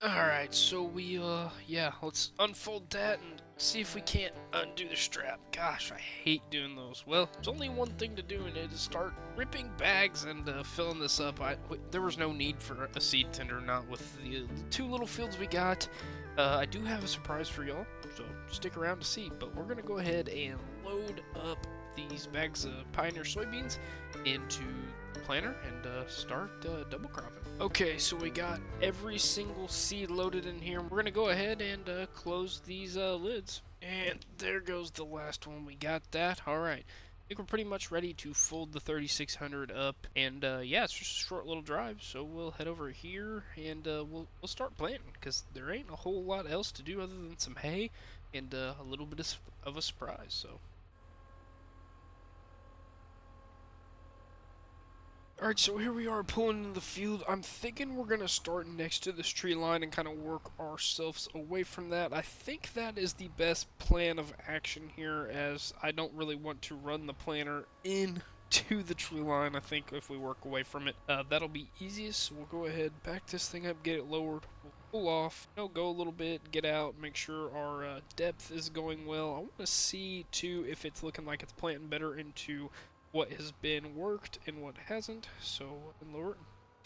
Alright, so yeah, let's unfold that and see if we can't undo the strap. Gosh, I hate doing those. Well, there's only one thing to do, and it is start ripping bags and filling this up. There was no need for a seed tender, not with the two little fields we got. I do have a surprise for y'all, so stick around to see. But we're gonna go ahead and load up these bags of Pioneer soybeans into the planter and start double cropping. Okay, so we got every single seed loaded in here. We're gonna go ahead and close these lids. And there goes the last one. We got that. All right. I think we're pretty much ready to fold the 3600 up, and yeah, it's just a short little drive. So we'll head over here and we'll start planting because there ain't a whole lot else to do other than some hay and a little bit of a surprise. So alright, so here we are pulling into the field. I'm thinking we're going to start next to this tree line and kind of work ourselves away from that. I think that is the best plan of action here, as I don't really want to run the planter into the tree line. I think if we work away from it, that'll be easiest. So we'll go ahead, back this thing up, get it lowered. We'll pull off, go a little bit, get out, make sure our depth is going well. I want to see, too, if it's looking like it's planting better into what has been worked and what hasn't. So lower it,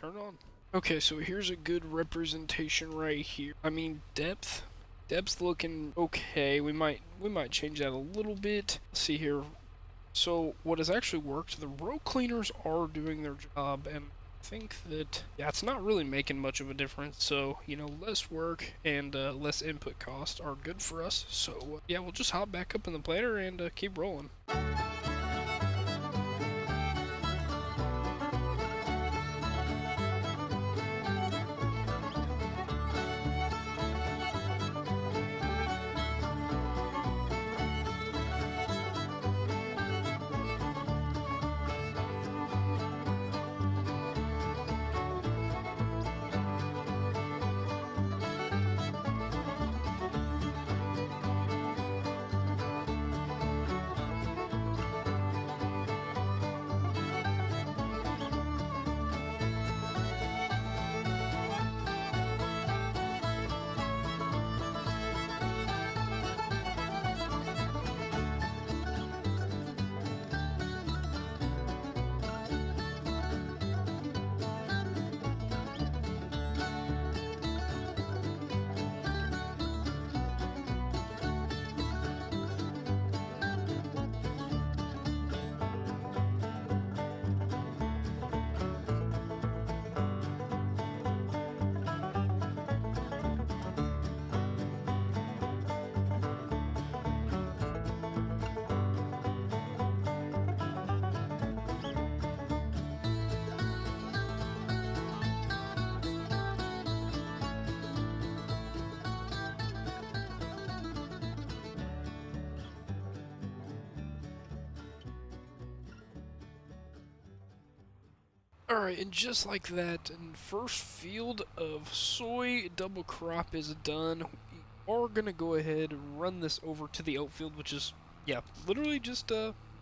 turn it on. Okay, so here's a good representation right here. I mean, depth's looking okay. We might change that a little bit. Let's see here. So what has actually worked? The row cleaners are doing their job, and I think that yeah, it's not really making much of a difference. So less work and less input costs are good for us. So yeah, we'll just hop back up in the planter and keep rolling. Alright, and just like that, and first field of soy double crop is done. We are gonna go ahead and run this over to the outfield, which is, yeah, literally just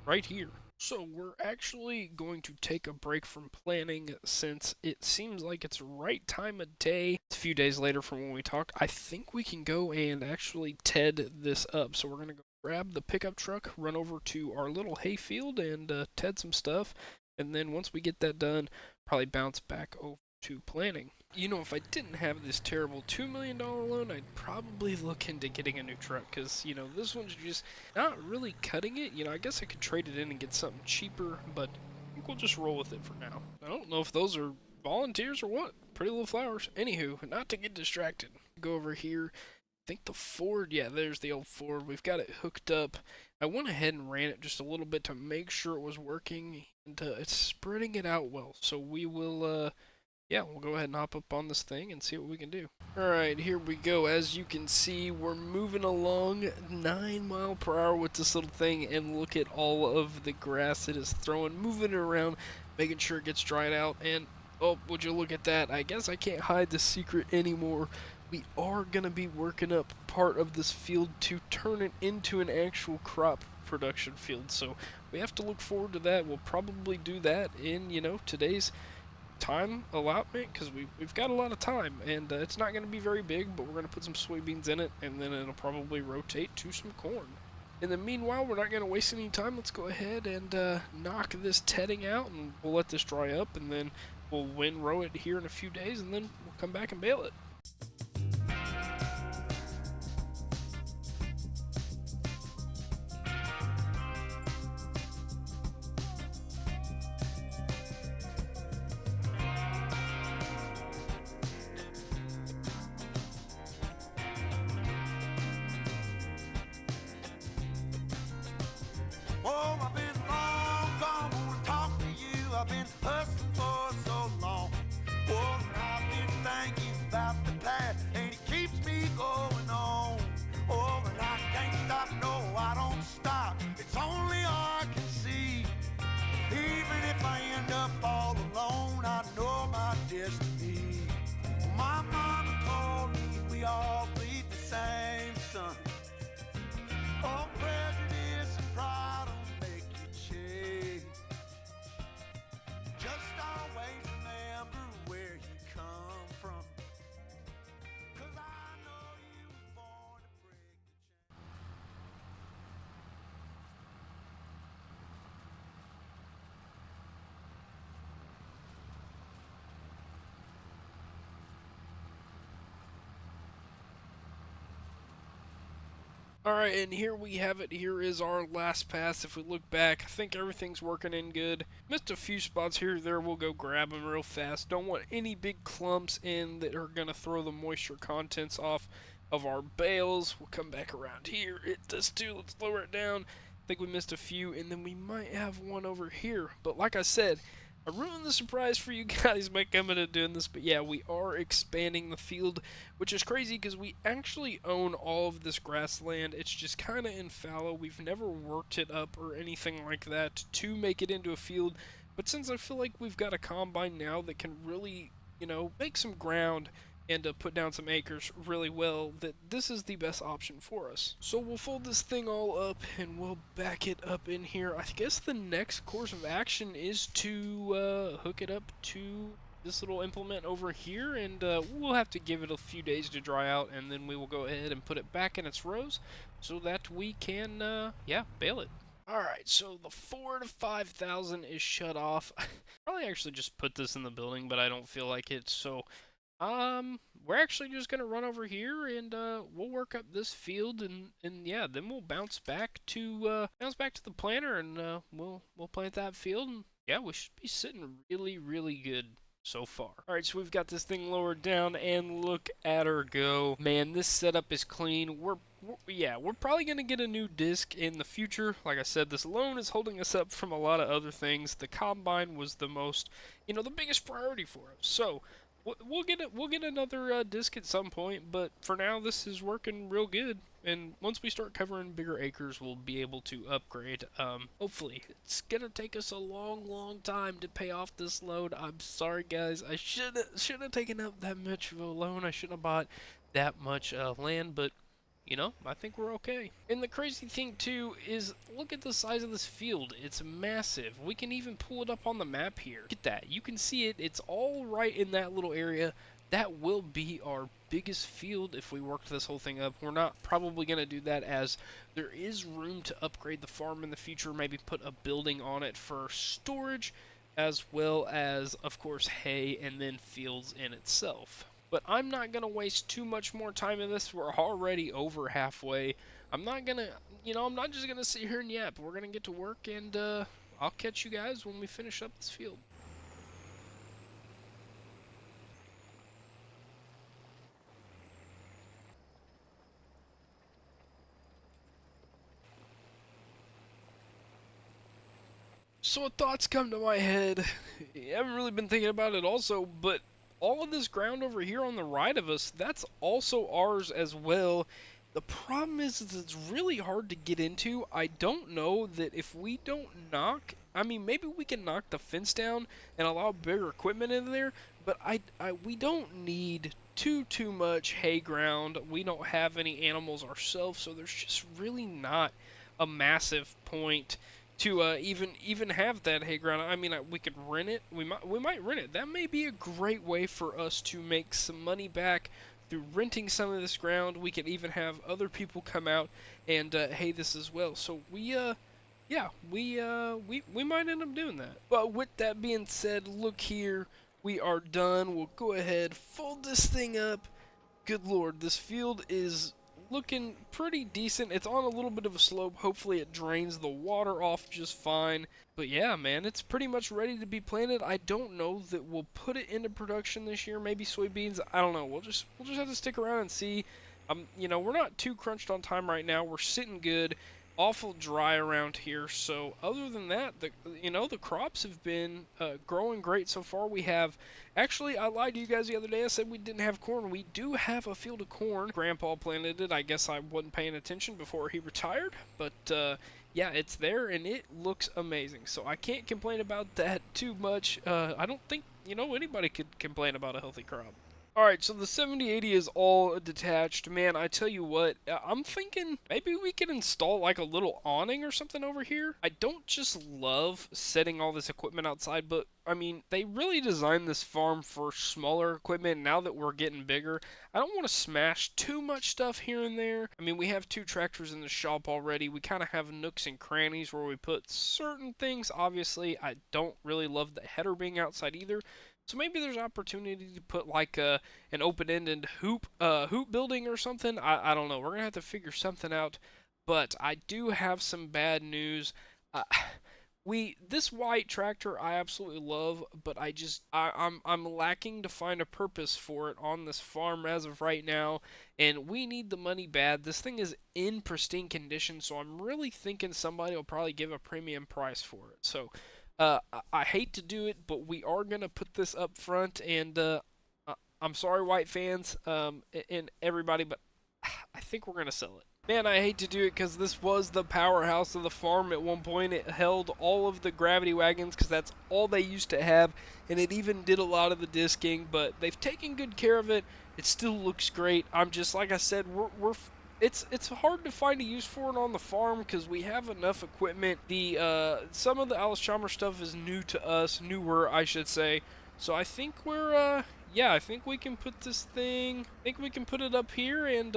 right here. So we're actually going to take a break from planning since it seems like it's right time of day. It's a few days later from when we talked. I think we can go and actually TED this up. So we're gonna go grab the pickup truck, run over to our little hay field, and TED some stuff. And then once we get that done, probably bounce back over to planning. If I didn't have this terrible $2 million loan, I'd probably look into getting a new truck because, this one's just not really cutting it. I guess I could trade it in and get something cheaper, but I think we'll just roll with it for now. I don't know if those are volunteers or what. Pretty little flowers. Anywho, not to get distracted. Go over here. I think the Ford, yeah, there's the old Ford. We've got it hooked up. I went ahead and ran it just a little bit to make sure it was working, and it's spreading it out well. So we will, yeah, we'll go ahead and hop up on this thing and see what we can do. Alright, here we go. As you can see, we're moving along 9 miles per hour with this little thing, and look at all of the grass it is throwing, moving it around, making sure it gets dried out, and oh, would you look at that? I guess I can't hide the secret anymore. We are going to be working up part of this field to turn it into an actual crop production field, so we have to look forward to that. We'll probably do that in, today's time allotment because we've got a lot of time, and it's not going to be very big, but we're going to put some soybeans in it, and then it'll probably rotate to some corn. In the meanwhile, we're not going to waste any time. Let's go ahead and knock this tedding out, and we'll let this dry up, and then we'll windrow it here in a few days, and then we'll come back and bale it. Oh, I've been long gone, wanna talk to you. I've been hustling for so long. Oh, and I've been thinking about the past, and it keeps me going on. Oh, and I can't stop, no, I don't stop. It's only I can see. Even if I end up all alone, I know my destiny. My mama told me we all bleed the same sun. Oh, prejudice and pride will make you change. Just always remember where you come from. 'Cause I know you were born to break the chain. Alright, and here we have it. Here is our last pass. If we look back, I think everything's working in good. Missed a few spots here or there. We'll go grab them real fast. Don't want any big clumps in that are going to throw the moisture contents off of our bales. We'll come back around here. It does too. Let's lower it down. I think we missed a few, and then we might have one over here. But like I said, I ruined the surprise for you guys by coming and doing this, but yeah, we are expanding the field, which is crazy because we actually own all of this grassland. It's just kind of in fallow. We've never worked it up or anything like that to make it into a field, but since I feel like we've got a combine now that can really, make some ground and put down some acres really well, that this is the best option for us. So we'll fold this thing all up and we'll back it up in here. I guess the next course of action is to hook it up to this little implement over here, and we'll have to give it a few days to dry out, and then we will go ahead and put it back in its rows so that we can, bale it. Alright, so the 4 to 5,000 is shut off. Probably actually just put this in the building, but I don't feel like it, so we're actually just gonna run over here and we'll work up this field, and yeah, then we'll bounce back to the planter, and we'll plant that field, and yeah, we should be sitting really, really good so far. Alright, so we've got this thing lowered down, and look at her go. Man, this setup is clean. We're probably going to get a new disc in the future. Like I said, this loan is holding us up from a lot of other things. The combine was the most, the biggest priority for us. So, we'll get another disc at some point, but for now this is working real good. And once we start covering bigger acres, we'll be able to upgrade. Hopefully, it's gonna take us a long time to pay off this loan. I'm sorry, guys. I shouldn't have taken up that much of a loan. I shouldn't have bought that much land, but I think we're okay. And the crazy thing too is, look at the size of this field. It's massive. We can even pull it up on the map here. Look at that. You can see it. It's all right in that little area. That will be our biggest field if we worked this whole thing up. We're not probably going to do that, as there is room to upgrade the farm in the future, maybe put a building on it for storage, as well as, of course, hay, and then fields in itself. But I'm not going to waste too much more time in this. We're already over halfway. I'm not going to, I'm not just going to sit here and yap. We're going to get to work, and I'll catch you guys when we finish up this field. So thoughts come to my head. I haven't really been thinking about it also, but all of this ground over here on the right of us, that's also ours as well. The problem is it's really hard to get into. I don't know that if we don't maybe we can knock the fence down and allow bigger equipment in there, but we don't need too much hay ground. We don't have any animals ourselves, so there's just really not a massive point to even have that hay ground. I mean, we could rent it. We might rent it. That may be a great way for us to make some money back through renting some of this ground. We could even have other people come out and hay this as well. So yeah, we might end up doing that. But with that being said, look here, we are done. We'll go ahead, fold this thing up. Good lord, this field is looking pretty decent. It's on a little bit of a slope. Hopefully it drains the water off just fine. But yeah, man, it's pretty much ready to be planted. I don't know that we'll put it into production this year. Maybe soybeans. I don't know. We'll just have to stick around and see. We're not too crunched on time right now. We're sitting good. Awful dry around here. So other than that, the crops have been growing great so far. We have actually, I lied to you guys the other day. I said we didn't have corn. We do have a field of corn. Grandpa planted it. I guess I wasn't paying attention before he retired, but yeah, it's there and it looks amazing. So I can't complain about that too much. I don't think anybody could complain about a healthy crop. Alright, so the 7080 is all detached. Man, I tell you what, I'm thinking maybe we could install like a little awning or something over here. I don't just love setting all this equipment outside, but I mean, they really designed this farm for smaller equipment. Now that we're getting bigger, I don't want to smash too much stuff here and there. I mean, we have 2 tractors in the shop already. We kind of have nooks and crannies where we put certain things. Obviously, I don't really love the header being outside either. So maybe there's opportunity to put like an open-ended hoop building or something. I don't know. We're gonna have to figure something out. But I do have some bad news. Uh, this white tractor I absolutely love, but I'm lacking to find a purpose for it on this farm as of right now, and we need the money bad. This thing is in pristine condition, so I'm really thinking somebody will probably give a premium price for it. So I hate to do it, but we are gonna put this up front, and I'm sorry, white fans, and everybody, but I think we're gonna sell it. Man, I hate to do it because this was the powerhouse of the farm at one point. It held all of the gravity wagons because that's all they used to have, and it even did a lot of the disking. But they've taken good care of it. It still looks great. I'm just like I said, it's hard to find a use for it on the farm because we have enough equipment. The some of the Allis-Chalmers stuff is new to us, newer I should say. So I think yeah, I think we can put this thing. I think we can put it up here and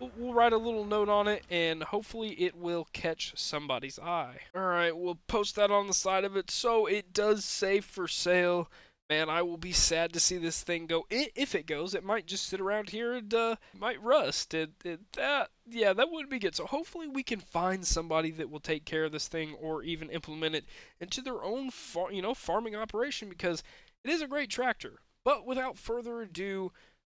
we'll write a little note on it and hopefully it will catch somebody's eye. Alright, we'll post that on the side of it so it does say for sale. Man, I will be sad to see this thing go. If it goes, it might just sit around here and might rust. Yeah, that wouldn't be good. So hopefully we can find somebody that will take care of this thing or even implement it into their own farming operation because it is a great tractor. But without further ado,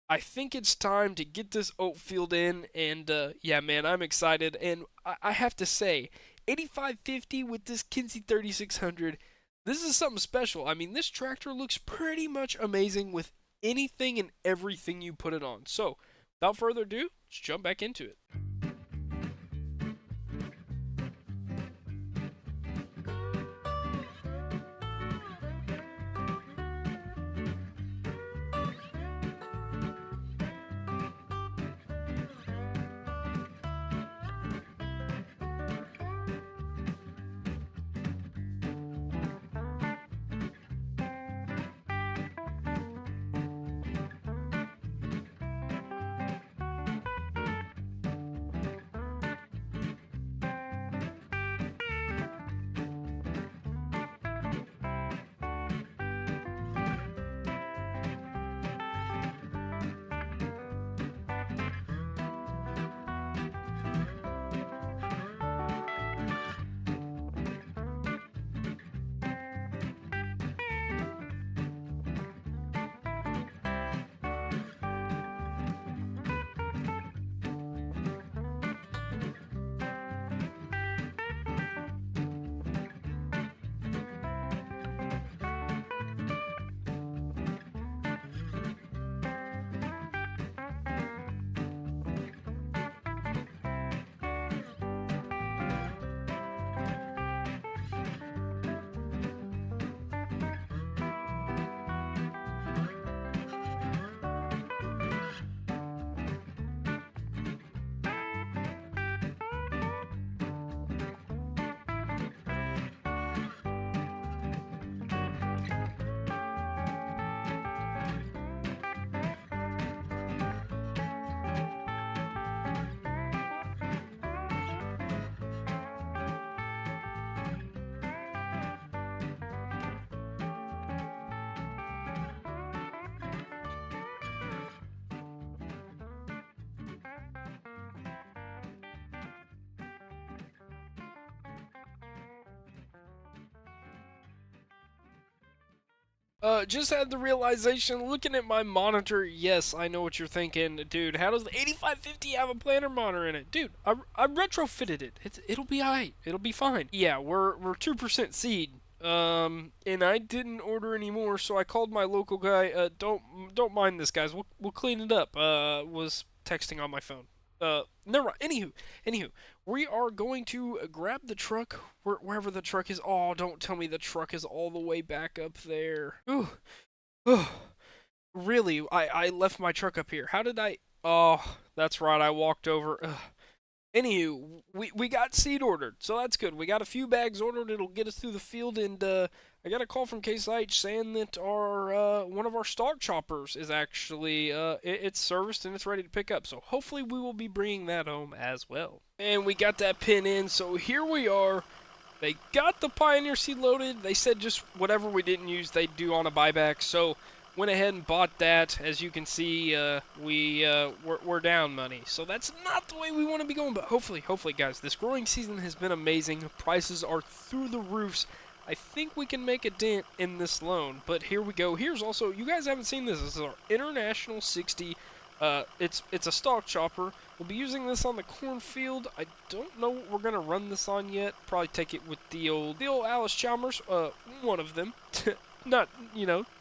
I think it's time to get this oat field in, and yeah, man, I'm excited. And I have to say, 8550 with this Kinze 3600, this is something special. I mean, this tractor looks pretty much amazing with anything and everything you put it on. So, without further ado, let's jump back into it. Just had the realization looking at my monitor. Yes, I know what you're thinking, dude. How does the 8550 have a planner monitor in it, dude? I retrofitted it. It'll be alright. It'll be fine. Yeah, we're 2% seed. And I didn't order any more, so I called my local guy. Don't mind this, guys. We'll clean it up. Was texting on my phone. Never mind. Anywho, we are going to grab the truck wherever the truck is. Oh, don't tell me the truck is all the way back up there. Ooh, ooh. Really? I left my truck up here. How did I? Oh, that's right. I walked over. Ugh. Anywho, we got seed ordered, so that's good. We got a few bags ordered. It'll get us through the field, and I got a call from Case IH saying that our one of our stock choppers is actually it's serviced and it's ready to pick up. So hopefully we will be bringing that home as well. And we got that pin in, so here we are. They got the Pioneer seed loaded. They said just whatever we didn't use, they'd do on a buyback. So went ahead and bought that. As you can see, we're down money. So that's not the way we want to be going. But hopefully, guys, this growing season has been amazing. Prices are through the roofs. I think we can make a dent in this loan. But here we go. Here's also, you guys haven't seen this. This is our International 60. It's a stalk chopper. We'll be using this on the cornfield. I don't know what we're gonna run this on yet. Probably take it with the old Alice Chalmers. One of them. Not,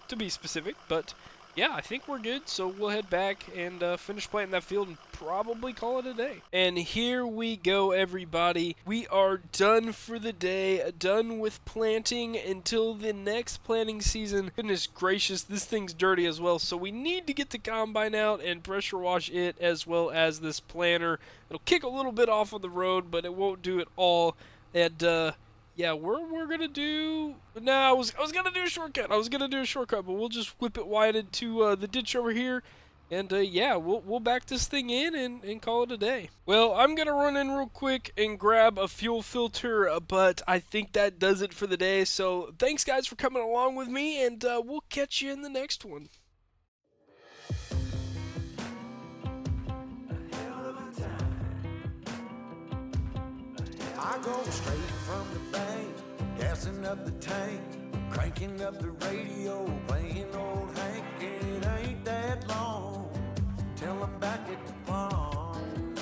to be specific, but yeah, I think we're good. So we'll head back and finish planting that field and probably call it a day. And here we go, everybody. We are done for the day, done with planting until the next planting season. Goodness gracious, this thing's dirty as well. So we need to get the combine out and pressure wash it as well as this planter. It'll kick a little bit off of the road, but it won't do it all. And yeah, we're gonna do. Nah, I was gonna do a shortcut. But we'll just whip it wide into the ditch over here, and yeah, we'll back this thing in and call it a day. Well, I'm gonna run in real quick and grab a fuel filter, but I think that does it for the day. So thanks, guys, for coming along with me, and we'll catch you in the next one. I go straight from the bank, gassing up the tank, cranking up the radio, playing old Hank. It ain't that long till I'm back at the farm.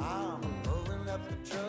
I'm pulling up the truck.